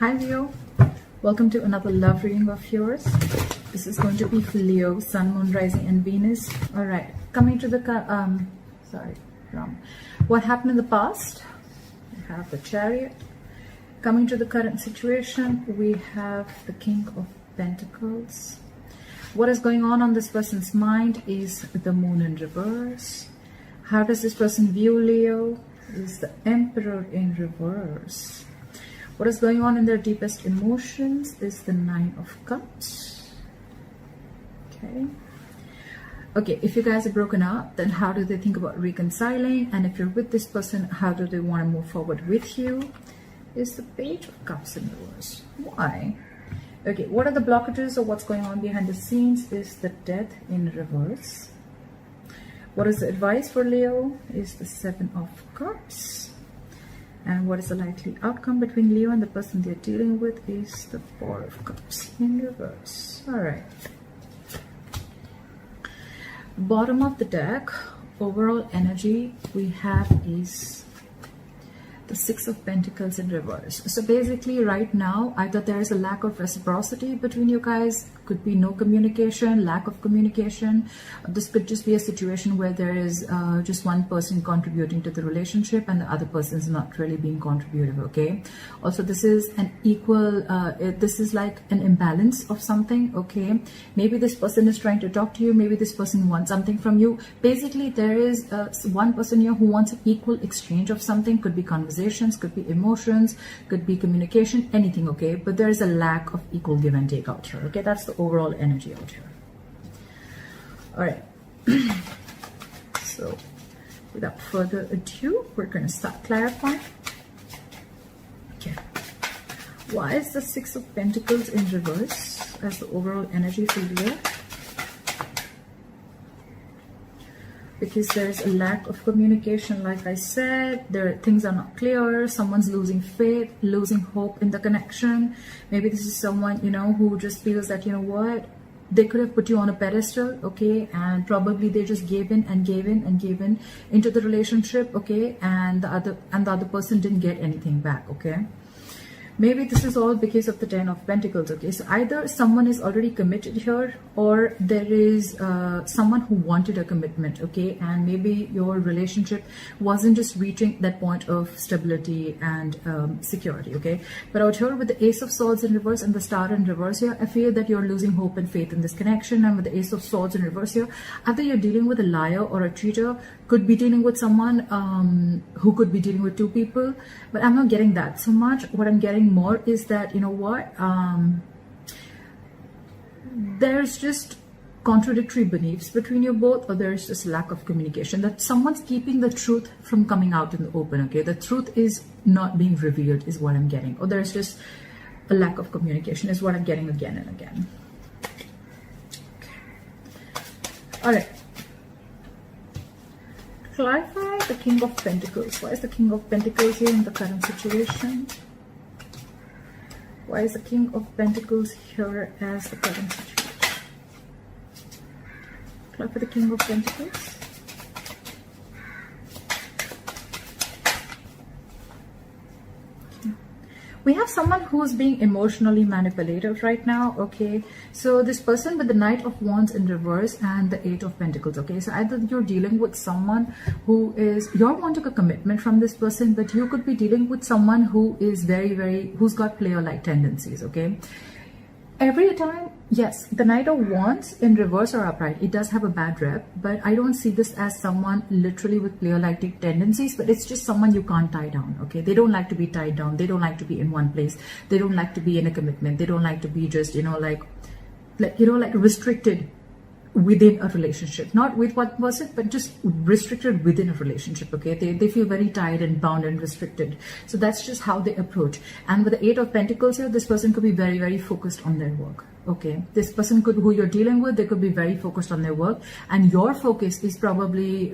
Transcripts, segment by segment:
Hi Leo, welcome to another love reading of yours. This is going to be for Leo, Sun, Moon, Rising and Venus. All right, coming to the what happened in the past. We have the Chariot. Coming to the current situation, we have the King of Pentacles. What is going on this person's mind is the Moon in reverse. How does this person view Leo? Is the Emperor in reverse. What is going on in their deepest emotions is the Nine of Cups. Okay, if you guys are broken up, then how do they think about reconciling? And if you're with this person, how do they want to move forward with you? Is the Page of Cups in reverse. Why? Okay, what are the blockages or what's going on behind the scenes? Is the Death in reverse. What is the advice for Leo? Is the Seven of Cups. And what is the likely outcome between Leo and the person they're dealing with? Is the Four of Cups in reverse. All right. Bottom of the deck, overall energy we have is the Six of Pentacles in reverse. So basically right now, either there is a lack of reciprocity between you guys, could be no communication, lack of communication. This could just be a situation where there is just one person contributing to the relationship and the other person is not really being contributive, okay? Also, this is an equal, this is like an imbalance of something, okay? Maybe this person is trying to talk to you, maybe this person wants something from you. Basically, there is one person here who wants an equal exchange of something, could be conversations, could be emotions, could be communication, anything, okay? But there is a lack of equal give and take out here, okay? That's the overall energy out here. All right. So without further ado, we're going to start clarifying. Okay. Why is the Six of Pentacles in reverse as the overall energy for Leo? Because there's a lack of communication, like I said, things are not clear, someone's losing faith, losing hope in the connection. Maybe this is someone, you know, who just feels that, you know what, they could have put you on a pedestal, okay, and probably they just gave in and gave in and gave in into the relationship, okay, and the other person didn't get anything back, okay. Maybe this is all because of the Ten of Pentacles, okay? So either someone is already committed here or there is someone who wanted a commitment, okay? And maybe your relationship wasn't just reaching that point of stability and security, okay? But out here with the Ace of Swords in reverse and the Star in reverse here, I feel that you're losing hope and faith in this connection. And with the Ace of Swords in reverse here, either you're dealing with a liar or a cheater, could be dealing with someone who could be dealing with two people, but I'm not getting that so much. What I'm getting more is that, you know what, there's just contradictory beliefs between you both, or there's just lack of communication, that someone's keeping the truth from coming out in the open, okay? The truth is not being revealed is what I'm getting, or there's just a lack of communication is what I'm getting again and again. All right. Clarify the King of Pentacles. Why is the King of Pentacles here in the current situation? Why is the King of Pentacles here as the current situation? Clarify the King of Pentacles. We have someone who's being emotionally manipulative right now, okay? So this person with the Knight of Wands in reverse and the Eight of Pentacles, okay? So either you're dealing with someone who is, you're wanting a commitment from this person, but you could be dealing with someone who is who's got player-like tendencies, okay? Every time, yes, the Knight of Wands in reverse or upright, it does have a bad rep, but I don't see this as someone literally with player-like tendencies, but it's just someone you can't tie down, okay? They don't like to be tied down. They don't like to be in one place. They don't like to be in a commitment. They don't like to be just, you know, like restricted within a relationship, not with one person, but just restricted within a relationship, okay? They feel very tied and bound and restricted. So that's just how they approach. And with the Eight of Pentacles here, this person could be very, very focused on their work. Okay, this person who you're dealing with, they could be very focused on their work, and your focus is probably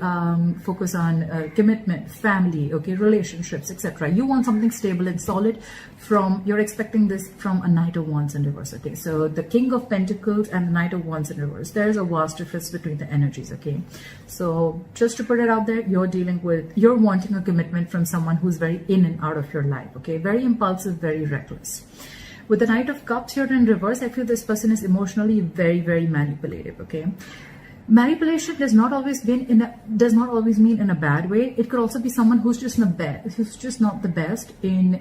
focus on commitment, family, okay, relationships, etc. You want something stable and solid. You're expecting this from a Knight of Wands in reverse. Okay, so the King of Pentacles and the Knight of Wands in reverse, there's a vast difference between the energies. Okay, so just to put it out there, you're wanting a commitment from someone who's very in and out of your life. Okay, very impulsive, very reckless. With the Knight of Cups here in reverse, I feel this person is emotionally very, very manipulative. Okay, manipulation does not always mean in a bad way. It could also be someone who's just not the best in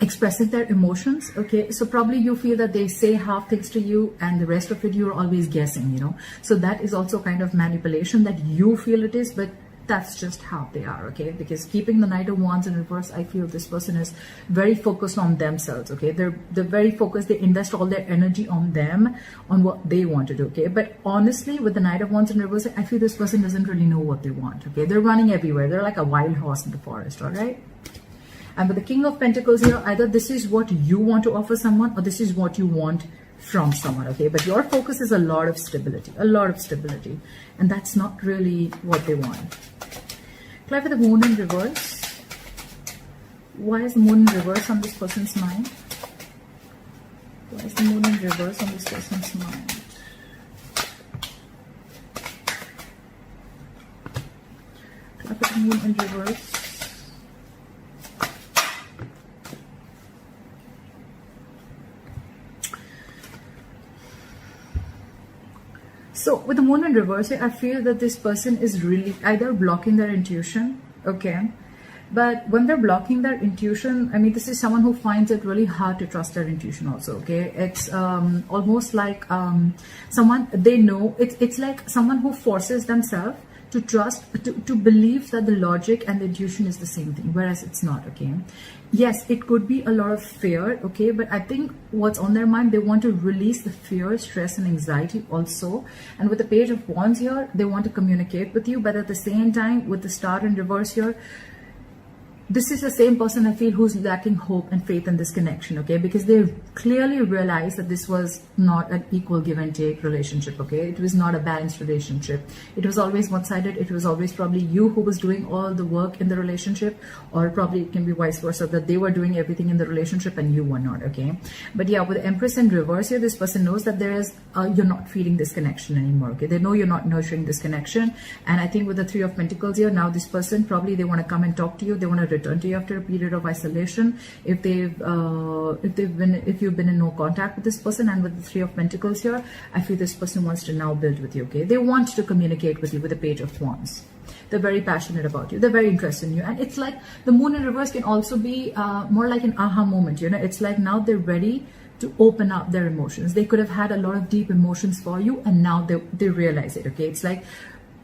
expressing their emotions. Okay, so probably you feel that they say half things to you and the rest of it you're always guessing, you know. So that is also kind of manipulation that you feel it is, but that's just how they are. Okay, because keeping the Knight of Wands in reverse, I feel this person is very focused on themselves. Okay, they're very focused. They invest all their energy on them, on what they want to do. Okay, but honestly, with the Knight of Wands in reverse, I feel this person doesn't really know what they want. Okay, they're running everywhere. They're like a wild horse in the forest. All right. And with the King of Pentacles here, either this is what you want to offer someone, or this is what you want from someone. Okay, but your focus is a lot of stability, and that's not really what they want. Apply for the Moon in reverse. Why is the Moon in reverse on this person's mind? Why is the Moon in reverse on this person's mind? Apply for the Moon in reverse. So with the Moon in reverse, I feel that this person is really either blocking their intuition, okay? But when they're blocking their intuition, I mean, this is someone who finds it really hard to trust their intuition also, okay? It's almost like someone, they know, it's like someone who forces themselves to trust, to believe that the logic and the intuition is the same thing, whereas it's not, okay? Yes, it could be a lot of fear, okay? But I think what's on their mind, they want to release the fear, stress, and anxiety also. And with the Page of Wands here, they want to communicate with you, but at the same time, with the Star in reverse here, this is the same person I feel who's lacking hope and faith in this connection, okay? Because they clearly realized that this was not an equal give and take relationship, okay? It was not a balanced relationship. It was always one-sided. It was always probably you who was doing all the work in the relationship, or probably it can be vice versa, that they were doing everything in the relationship and you were not, okay? But yeah, with the Empress in reverse here, this person knows that there is, you're not feeling this connection anymore, okay? They know you're not nurturing this connection. And I think with the Three of Pentacles here, now this person, probably they want to come and talk to you. They want to return to you after a period of isolation, if you've been in no contact with this person. And with the Three of Pentacles here, I feel this person wants to now build with you, okay? They want to communicate with you with the Page of Wands. They're very passionate about you. They're very interested in you. And it's like the Moon in reverse can also be more like an aha moment, you know? It's like now they're ready to open up their emotions. They could have had a lot of deep emotions for you, and now they realize it, okay? It's like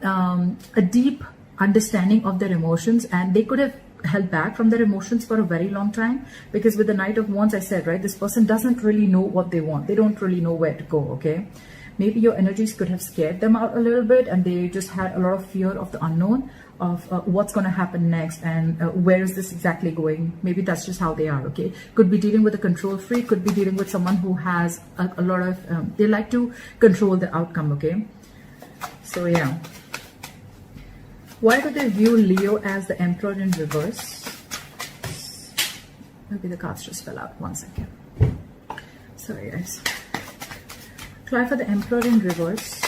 a deep understanding of their emotions, and they could have held back from their emotions for a very long time, because with the Knight of Wands, I said, right, this person doesn't really know what they want. They don't really know where to go, okay? Maybe your energies could have scared them out a little bit, and they just had a lot of fear of the unknown, of what's going to happen next, and where is this exactly going. Maybe that's just how they are, okay? Could be dealing with a control freak, could be dealing with someone who has a lot of they like to control the outcome, okay? So yeah, why do they view Leo as the Emperor in reverse? Maybe the cards just fell out. 1 second. Sorry, guys. Try for the Emperor in reverse.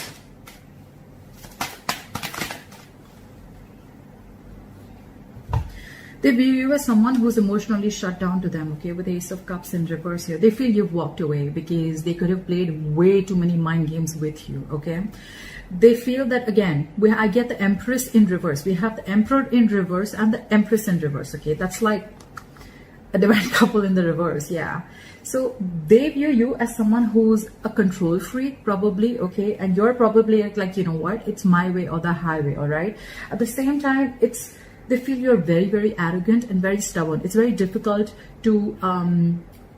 They view you as someone who's emotionally shut down to them, okay? With the Ace of Cups in reverse here, they feel you've walked away because they could have played way too many mind games with you, okay? They feel that, again, I get the Empress in reverse. We have the Emperor in reverse and the Empress in reverse, okay? That's like a divine couple in the reverse, yeah. So they view you as someone who's a control freak, probably, okay? And you're probably like, you know what? It's my way or the highway, all right? At the same time, they feel you're very, very arrogant and very stubborn. It's very difficult to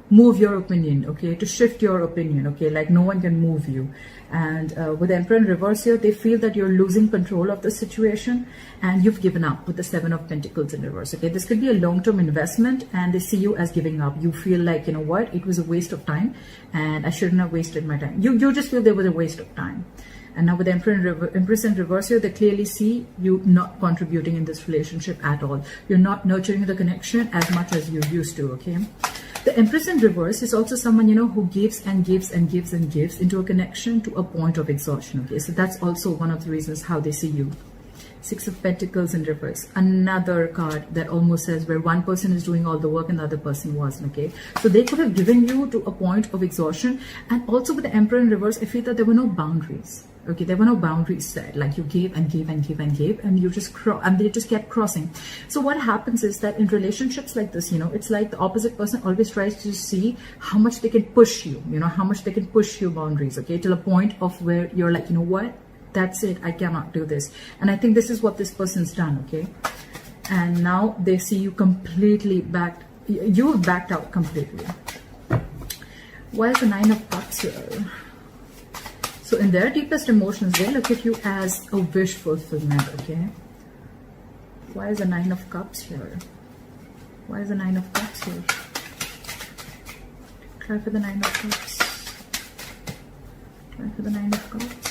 move your opinion, okay, to shift your opinion, okay, like no one can move you. And with the Emperor in reverse here, they feel that you're losing control of the situation and you've given up with the Seven of Pentacles in reverse, okay. This could be a long-term investment and they see you as giving up. You feel like, you know what, it was a waste of time and I shouldn't have wasted my time. You just feel there was a waste of time. And now with the Empress in reverse here, they clearly see you not contributing in this relationship at all. You're not nurturing the connection as much as you used to, okay. The Empress in reverse is also someone, you know, who gives and gives and gives and gives into a connection to a point of exhaustion, okay. So that's also one of the reasons how they see you. Six of Pentacles in reverse, another card that almost says where one person is doing all the work and the other person wasn't, okay. So they could have given you to a point of exhaustion. And also with the Emperor in reverse, I feel that there were no boundaries, okay. There were no boundaries set, like you gave and gave and gave and gave and you just and they just kept crossing. So what happens is that in relationships like this, you know, it's like the opposite person always tries to see how much they can push you, you know, how much they can push you boundaries, okay, till a point of where you're like, you know what, that's it, I cannot do this. And I think this is what this person's done, okay. And now they see you completely backed, you've backed out completely. Why is the Nine of Cups here? So in their deepest emotions, they look at you as a wish fulfillment, okay. Why is the Nine of Cups here? Why is the Nine of Cups here? Try for the Nine of Cups. Try for the Nine of Cups.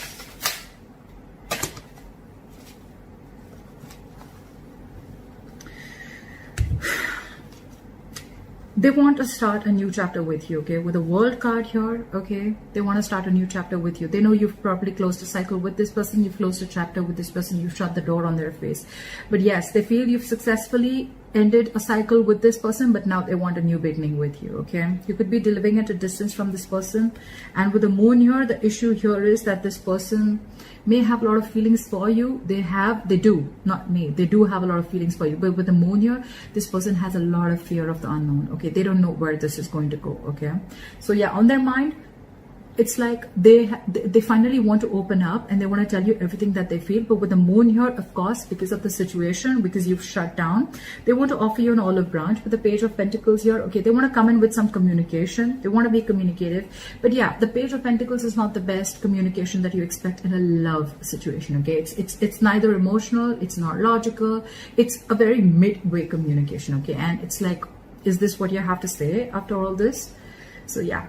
They want to start a new chapter with you, okay. With a World card here, okay, they want to start a new chapter with you. They know you've probably closed a cycle with this person, you've closed a chapter with this person, you've shut the door on their face. But yes, they feel you've successfully ended a cycle with this person, but now they want a new beginning with you, okay. You could be living at a distance from this person. And with the Moon here, the issue here is that this person may have a lot of feelings for you. They do, not me, they do have a lot of feelings for you. But with the Moon here, this person has a lot of fear of the unknown, okay. They don't know where this is going to go, okay. So yeah, on their mind, it's like they finally want to open up and they want to tell you everything that they feel. But with the Moon here, of course, because of the situation, because you've shut down, they want to offer you an olive branch. With the Page of Pentacles here, okay, they want to come in with some communication. They want to be communicative. But yeah, the Page of Pentacles is not the best communication that you expect in a love situation, okay. It's neither emotional, it's not logical, it's a very midway communication, okay. And it's like, is this what you have to say after all this? So yeah.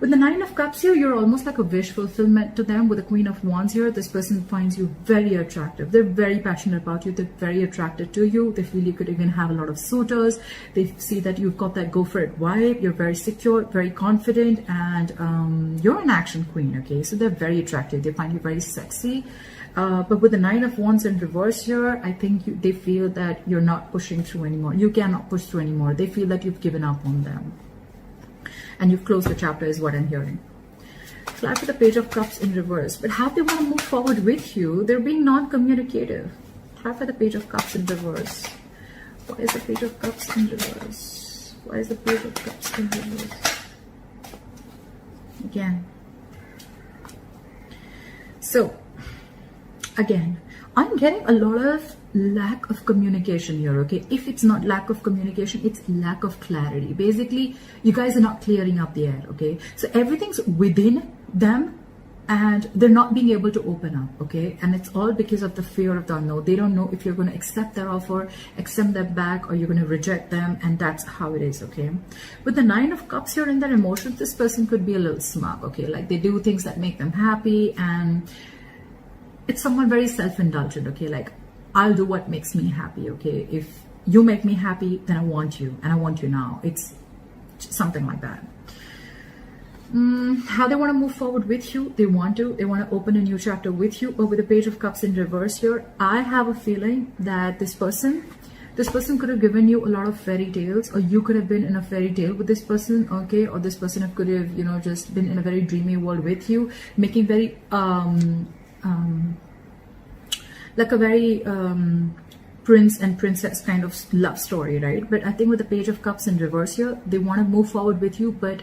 With the Nine of Cups here, you're almost like a wish fulfillment to them. With the Queen of Wands here, this person finds you very attractive. They're very passionate about you. They're very attracted to you. They feel you could even have a lot of suitors. They see that you've got that go for it vibe. You're very secure, very confident, and you're an action queen, okay? So they're very attractive. They find you very sexy. But with the Nine of Wands in reverse here, I think they feel that you're not pushing through anymore. You cannot push through anymore. They feel that you've given up on them. And you've closed the chapter is what I'm hearing. Fly for the Page of Cups in reverse. But how they want to move forward with you, they're being non-communicative. Fly for the Page of Cups in reverse. Why is the Page of Cups in reverse? Why is the Page of Cups in reverse? Again. So, again, I'm getting a lot of lack of communication here, okay. If it's not lack of communication, it's lack of clarity. Basically, you guys are not clearing up the air, okay. So everything's within them and they're not being able to open up, okay. And it's all because of the fear of the unknown. They don't know if you're going to accept their offer, accept them back, or you're going to reject them, and that's how it is, okay. With the Nine of Cups here in their emotions, this person could be a little smug, okay. Like they do things that make them happy, and it's someone very self-indulgent, okay. Like, I'll do what makes me happy, okay. If you make me happy, then I want you, and I want you now. It's something like that. How they want to move forward with you, they want to open a new chapter with you. But with the Page of Cups in reverse here, I have a feeling that this person could have given you a lot of fairy tales, or you could have been in a fairy tale with this person, okay. Or this person could have, you know, just been in a very dreamy world with you, making very like a very prince and princess kind of love story, right? But I think with the Page of Cups in reverse here, they want to move forward with you, but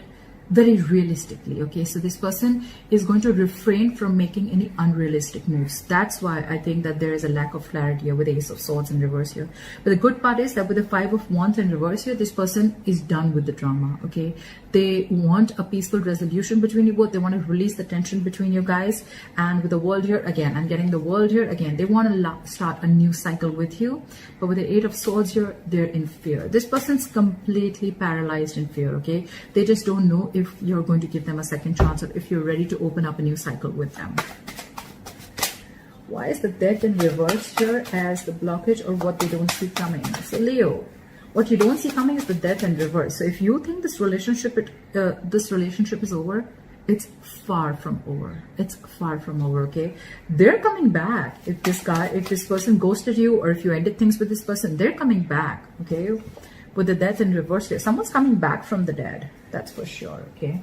very realistically. Okay, so this person is going to refrain from making any unrealistic moves. That's why I think that there is a lack of clarity here with the Ace of Swords in reverse here. But the good part is that with the Five of Wands in reverse here, this person is done with the drama. Okay, they want a peaceful resolution between you both. They want to release the tension between you guys. And with the World here, again, I'm getting the World here again. They want to start a new cycle with you. But with the Eight of Swords here, they're in fear. This person's completely paralyzed in fear. Okay, they just don't know if you're going to give them a second chance or if you're ready to open up a new cycle with them. Why is the Death in reverse here as the blockage or what they don't see coming? So Leo, what you don't see coming is the Death in reverse. So if you think this relationship is over, it's far from over. It's far from over. Okay, they're coming back. If this person ghosted you, or if you ended things with this person, they're coming back. Okay, with the Death in reverse here, someone's coming back from the dead. That's for sure. Okay,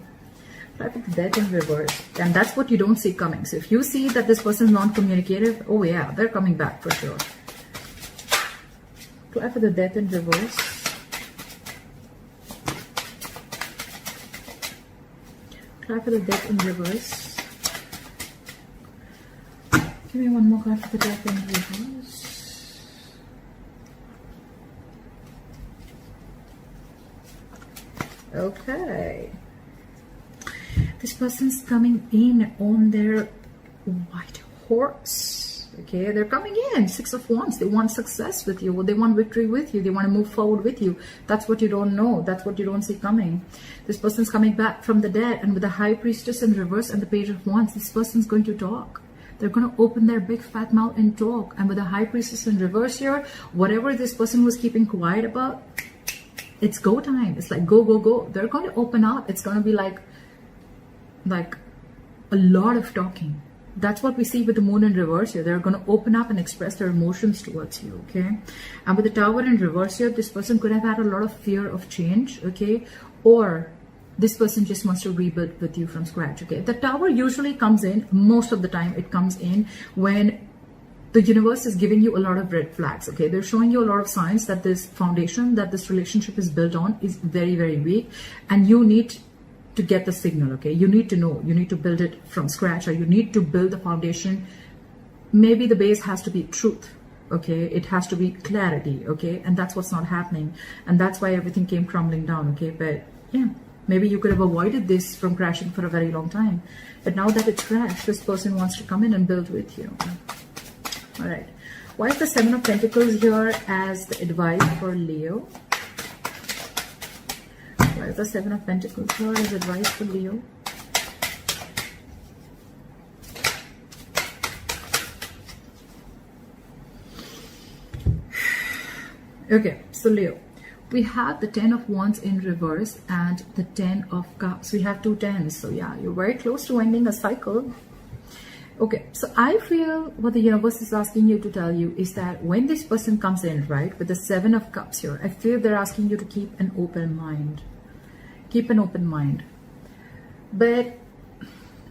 but with the Death in reverse, and that's what you don't see coming. So if you see that this person is non-communicative, oh yeah, they're coming back for sure. Apply for the Death in reverse. Apply for the Death in reverse. Give me one more card for the Death in reverse. Okay, this person's coming in on their white horse. Okay, they're coming in, Six of Wands. They want success with you. They want victory with you. They want to move forward with you. That's what you don't know. That's what you don't see coming. This person's coming back from the dead, and with the High Priestess in reverse and the Page of Wands, this person's going to talk. They're going to open their big fat mouth and talk. And with the High Priestess in reverse here, whatever this person was keeping quiet about, it's go time. It's like go, go, go. They're going to open up. It's going to be like a lot of talking. That's what we see with the Moon in reverse here. They're going to open up and express their emotions towards you. Okay, and with the Tower in reverse here, this person could have had a lot of fear of change. Okay, or this person just wants to rebuild with you from scratch. Okay, the Tower usually comes in, most of the time it comes in when the universe is giving you a lot of red flags. Okay, they're showing you a lot of signs that this foundation that this relationship is built on is very, very weak, and you need to get the signal. Okay, you need to know, you need to build it from scratch, or you need to build the foundation. Maybe the base has to be truth. Okay, it has to be clarity. Okay, and that's what's not happening, and that's why everything came crumbling down. Okay, but yeah, maybe you could have avoided this from crashing for a very long time, but now that it's crashed, this person wants to come in and build with you. All right, why is the Seven of Pentacles here as the advice for Leo? Why is the Seven of Pentacles here as advice for Leo? Okay, so Leo, we have the Ten of Wands in reverse and the Ten of Cups. We have two tens. So yeah, you're very close to ending a cycle. Okay, so I feel what the universe is asking you to tell you is that when this person comes in, right, with the Seven of Cups here, I feel they're asking you to keep an open mind. Keep an open mind. But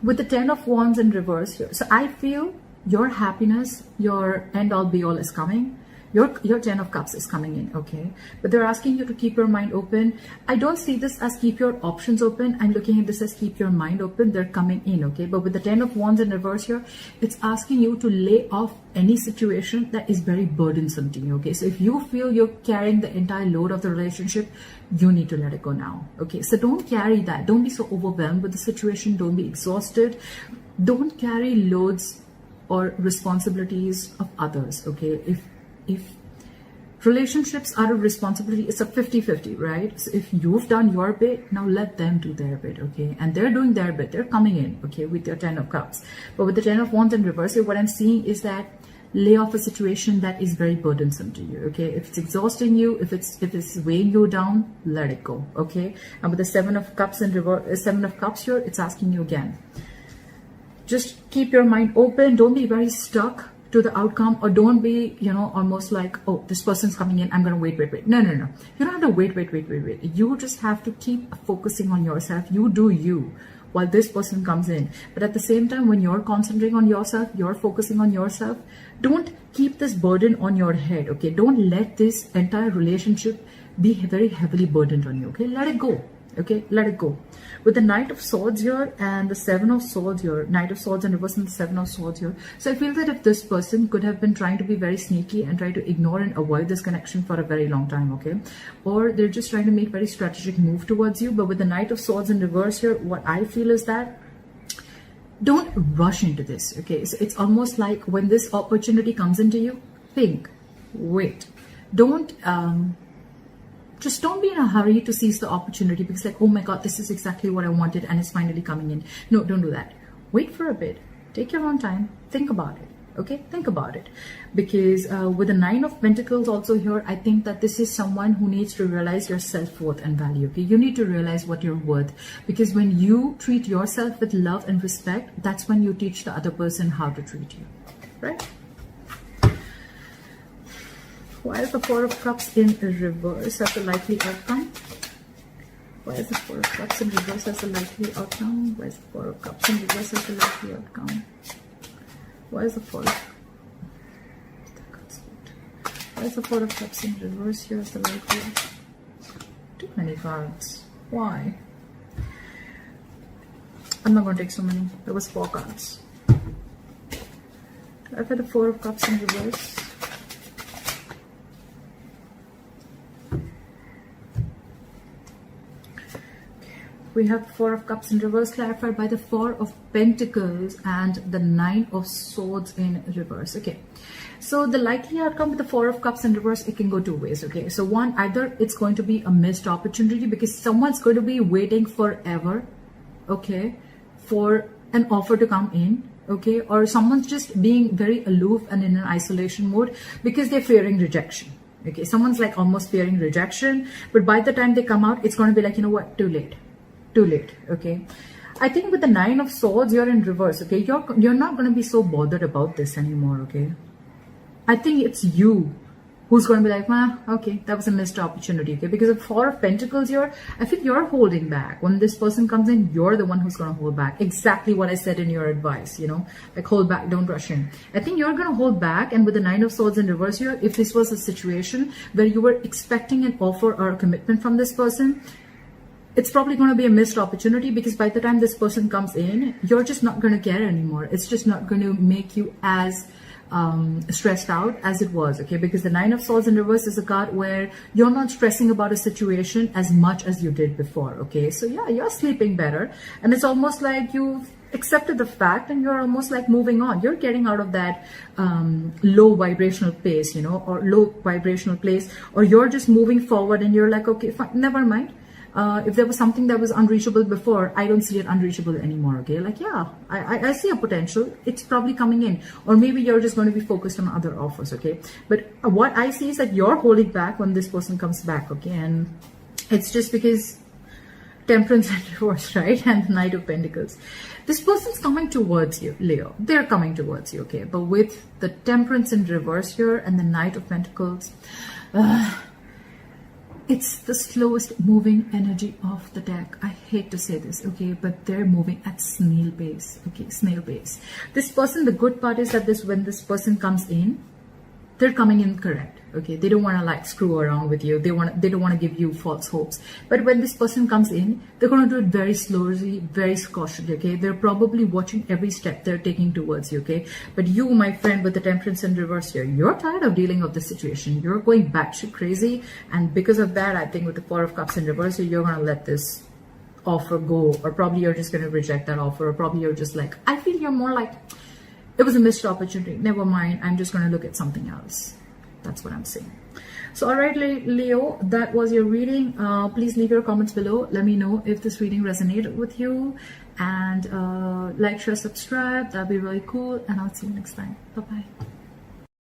with the Ten of Wands in reverse here, so I feel your happiness, your end all be all is coming. Your Ten of Cups is coming in, okay? But they're asking you to keep your mind open. I don't see this as keep your options open. I'm looking at this as keep your mind open. They're coming in, okay? But with the Ten of Wands in reverse here, it's asking you to lay off any situation that is very burdensome to you, okay? So if you feel you're carrying the entire load of the relationship, you need to let it go now, okay? So don't carry that. Don't be so overwhelmed with the situation. Don't be exhausted. Don't carry loads or responsibilities of others, okay? If relationships are a responsibility, it's a 50-50, right? So if you've done your bit, now let them do their bit, okay? And they're doing their bit. They're coming in, okay, with your Ten of Cups. But with the Ten of Wands in reverse here, what I'm seeing is that lay off a situation that is very burdensome to you, okay? If it's exhausting you, if it's weighing you down, let it go, okay? And with the Seven of Cups in reverse, Seven of Cups here, it's asking you again, just keep your mind open. Don't be very stuck to the outcome, or don't be, you know, almost like, oh, this person's coming in, I'm gonna wait. No. You don't have to wait. You just have to keep focusing on yourself. You do you while this person comes in. But at the same time, when you're concentrating on yourself, you're focusing on yourself, don't keep this burden on your head, okay? Don't let this entire relationship be very heavily burdened on you, okay? Let it go, Okay, let it go. With the Knight of Swords here and the Seven of Swords here, Knight of Swords in reverse and the Seven of Swords here. So I feel that if this person could have been trying to be very sneaky and try to ignore and avoid this connection for a very long time, okay? Or they're just trying to make very strategic move towards you. But with the Knight of Swords in reverse here, what I feel is that don't rush into this, okay? So it's almost like when this opportunity comes into you, think, wait. Just don't be in a hurry to seize the opportunity because like, oh my God, this is exactly what I wanted and it's finally coming in. No, don't do that. Wait for a bit. Take your own time. Think about it. Okay, think about it. Because with the Nine of Pentacles also here, I think that this is someone who needs to realize your self-worth and value. Okay, you need to realize what you're worth. Because when you treat yourself with love and respect, that's when you teach the other person how to treat you. Right? Why is the Four of Cups in reverse as a likely outcome? Why is the Four of Cups in reverse as a likely outcome? Why is the Four of Cups in reverse as a likely outcome? Why is the Four of Cups in reverse here as the likely outcome? Too many cards. Why? I'm not going to take so many. There was 4 cards. I've had the Four of Cups in reverse. We have Four of Cups in reverse clarified by the Four of Pentacles and the Nine of Swords in reverse. Okay, so the likely outcome with the Four of Cups in reverse, it can go 2 ways. Okay, so one, either it's going to be a missed opportunity because someone's going to be waiting forever, okay, for an offer to come in, okay, or someone's just being very aloof and in an isolation mode because they're fearing rejection. Okay, someone's like almost fearing rejection, but by the time they come out, it's going to be like, you know what, too late. Too late. Okay, I think with the Nine of Swords you're in reverse. Okay, you're not going to be so bothered about this anymore. Okay, I think it's you who's going to be like, okay, that was a missed opportunity. Okay, because of Four of Pentacles here, I think you're holding back. When this person comes in, you're the one who's going to hold back. Exactly what I said in your advice, you know, like hold back, don't rush in. I think you're going to hold back. And with the Nine of Swords in reverse here, if this was a situation where you were expecting an offer or a commitment from this person, it's probably going to be a missed opportunity because by the time this person comes in, you're just not going to care anymore. It's just not going to make you as stressed out as it was, okay? Because the Nine of Swords in reverse is a card where you're not stressing about a situation as much as you did before, okay? So yeah, you're sleeping better and it's almost like you've accepted the fact and you're almost like moving on. You're getting out of that low vibrational pace, you know, or low vibrational place, or you're just moving forward and you're like, okay, fine, never mind. If there was something that was unreachable before, I don't see it unreachable anymore, okay? Like, yeah, I see a potential. It's probably coming in. Or maybe you're just going to be focused on other offers, okay? But what I see is that you're holding back when this person comes back, okay? And it's just because Temperance and reverse, right? And the Knight of Pentacles. This person's coming towards you, Leo. They're coming towards you, okay? But with the Temperance in reverse here and the Knight of Pentacles, it's the slowest moving energy of the deck. I hate to say this, okay, but they're moving at snail pace, okay, snail pace. This person, the good part is that when this person comes in, they're coming in correct, okay? They don't want to like screw around with you. They don't want to give you false hopes. But when this person comes in, they're going to do it very slowly, very cautiously, okay? They're probably watching every step they're taking towards you, okay? But you, my friend, with the Temperance in reverse here, you're tired of dealing with the situation. You're going batshit crazy. And because of that, I think with the Four of Cups in reverse here, you're going to let this offer go. Or probably you're just going to reject that offer. Or probably you're just like, I feel you're more like, it was a missed opportunity. Never mind. I'm just going to look at something else. That's what I'm saying. So, all right, Leo, that was your reading. Please leave your comments below. Let me know if this reading resonated with you. And like, share, subscribe. That'd be really cool. And I'll see you next time. Bye-bye.